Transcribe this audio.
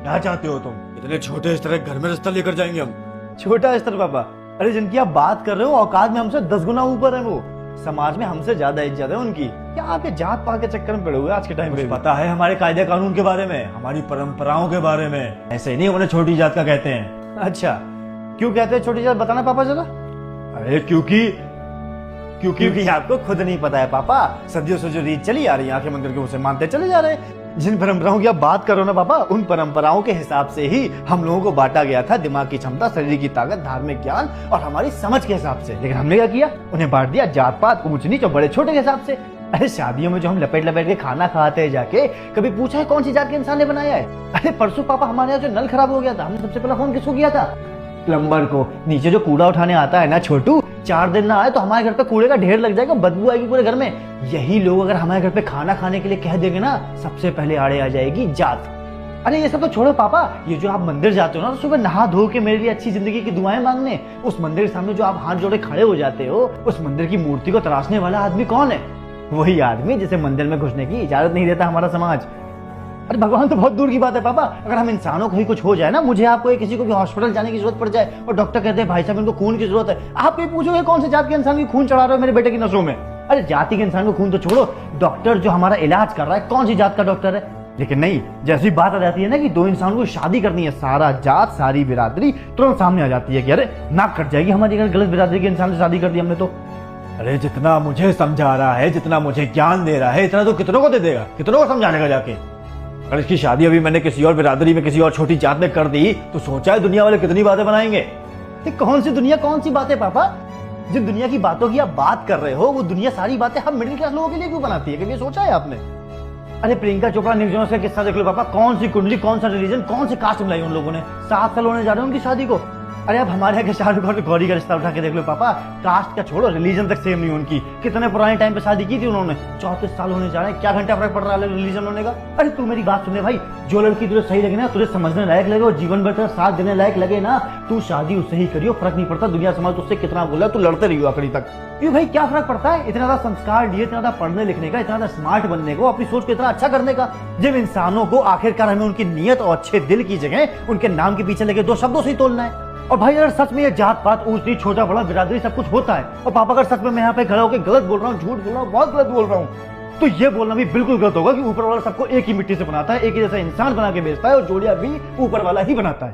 क्या चाहते हो तुम? इतने छोटे स्तर के घर में रिश्ता लेकर जाएंगे हम? छोटा स्तर पापा? अरे जिनकी आप बात कर रहे हो औकात में हमसे 10 गुना ऊपर है वो। समाज में हमसे ज्यादा इज्जत है उनकी। क्या आपके जात पात के चक्कर में पड़े हुए आज के टाइम पे? पता है हमारे कायदे कानून के बारे में, हमारी परंपराओं के बारे में। ऐसे नहीं उन्हें छोटी जात का कहते हैं। अच्छा, क्यों कहते हैं छोटी जात, बताना पापा जरा। अरे क्योंकि क्योंकि आपको खुद नहीं पता है पापा। सदियों से जो रीत चली आ रही है, आंखें मंदिर के उसे मानते चले जा रहे हैं। जिन परंपराओं की आप बात करो ना पापा, उन परंपराओं के हिसाब से ही हम लोगों को बांटा गया था। दिमाग की क्षमता, शरीर की ताकत, धार्मिक ज्ञान और हमारी समझ के हिसाब से। लेकिन हमने क्या किया? उन्हें बांट दिया जात पात, ऊंच नीच और बड़े छोटे के हिसाब से। अरे शादियों में जो हम लपेट लपेट के खाना खाते हैं जाके, कभी पूछा है कौन सी जात के इंसान ने बनाया है? अरे परसों पापा हमारे यहाँ जो नल खराब हो गया था, हमने सबसे पहले फोन किसको किया था? प्लम्बर को। नीचे जो कूड़ा उठाने आता है ना छोटू, 4 दिन ना आए तो हमारे घर पे कूड़े का ढेर लग जाएगा, बदबू आएगी पूरे घर में। यही लोग अगर हमारे घर पे खाना खाने के लिए कह देंगे ना, सबसे पहले आड़े आ जाएगी जात। अरे ये सब तो छोड़ो पापा, ये जो आप मंदिर जाते हो ना, तो सुबह नहा धो के मेरे लिए अच्छी जिंदगी की दुआएं मांगने, उस मंदिर के सामने जो आप हाथ जोड़े खड़े हो जाते हो, उस मंदिर की मूर्ति को तराशने वाला आदमी कौन है? वही आदमी जिसे मंदिर में घुसने की इजाजत नहीं देता हमारा समाज। अरे भगवान तो बहुत दूर की बात है पापा। अगर हम इंसानों को ही कुछ हो जाए ना, मुझे आपको किसी को भी हॉस्पिटल जाने की जरूरत पड़ जाए और डॉक्टर कहते हैं भाई साहब इनको खून की जरूरत है, आप ये पूछोगे कौन से जात के इंसान की खून चढ़ा रहे हो मेरे बेटे की नसों में? अरे जाति के इंसान को खून तो छोड़ो, डॉक्टर जो हमारा इलाज कर रहा है कौन सी जात का डॉक्टर है? लेकिन नहीं, जैसी बात आ जाती है ना कि 2 इंसानों को शादी करनी है, सारा जात सारी बिरादरी तुरंत सामने आ जाती है कि अरे नाक कट जाएगी हमारी अगर गलत बिरादरी के इंसान से शादी कर दी हमने तो। अरे जितना मुझे समझा रहा है, जितना मुझे ज्ञान दे रहा है, इतना तो कितनों को दे देगा, कितनों को समझाने का जाके। अगर इसकी शादी अभी मैंने किसी और बिरादरी में, किसी और छोटी जात में कर दी, तो सोचा है दुनिया वाले कितनी बातें बनाएंगे। कौन सी दुनिया, कौन सी बातें पापा? जिन दुनिया की बातों की आप बात कर रहे हो, वो दुनिया सारी बातें हम मिडिल क्लास लोगों के लिए क्यों बनाती है? कभी सोचा है आपने? अरे प्रियंका चोपड़ा न्यूज का किस्सा देख लो पापा, कौन सी कुंडली, कौन सा रिलीजन, कौन सी कास्ट मिलाई उन लोगों ने। 7 साल होने जा रहे हैं उनकी शादी को। अरे अब हमारे यहाँ के शाहरुख और गौरी का रिश्ता उठा के देख लो पापा, कास्ट का छोड़ो, रिलीजन तक सेम नहीं उनकी। कितने पुराने टाइम पे शादी की थी उन्होंने, 34 साल होने जा रहे हैं। क्या घंटा फर्क पड़ रहा है रिलीजन होने का? अरे तू मेरी बात सुने भाई, जो लड़की तुझे सही लगे ना, तुझे समझने लायक लगे और जीवन भर तेरा साथ देने लायक लगे ना, तू शादी उससे ही करियो। फर्क नहीं पड़ता दुनिया समाज तुझसे कितना बोला, तू लड़ते रहियो आखिरी तक। क्यों भाई, क्या फर्क पड़ता है? इतना ज्यादा संस्कार लिए, इतना ज्यादा पढ़ने लिखने का, इतना ज्यादा स्मार्ट बनने को, अपनी सोच को इतना अच्छा करने का, जब इंसानों को आखिरकार हमें उनकी नीयत और अच्छे दिल की जगह उनके नाम के पीछे लगे 2 शब्दों से ही तोलना है। और भाई अगर सच में ये जात पात, ऊंच नीच, छोटा बड़ा, बिरादरी सब कुछ होता है, और पापा अगर सच में मैं यहाँ पे खड़ा होकर गलत बोल रहा हूँ, झूठ बोल रहा हूँ, बहुत गलत बोल रहा हूँ, तो ये बोलना भी बिल्कुल गलत होगा कि ऊपर वाला सबको एक ही मिट्टी से बनाता है, एक ही जैसा इंसान बना के भेजता है, और जोड़ियां भी ऊपर वाला ही बनाता है।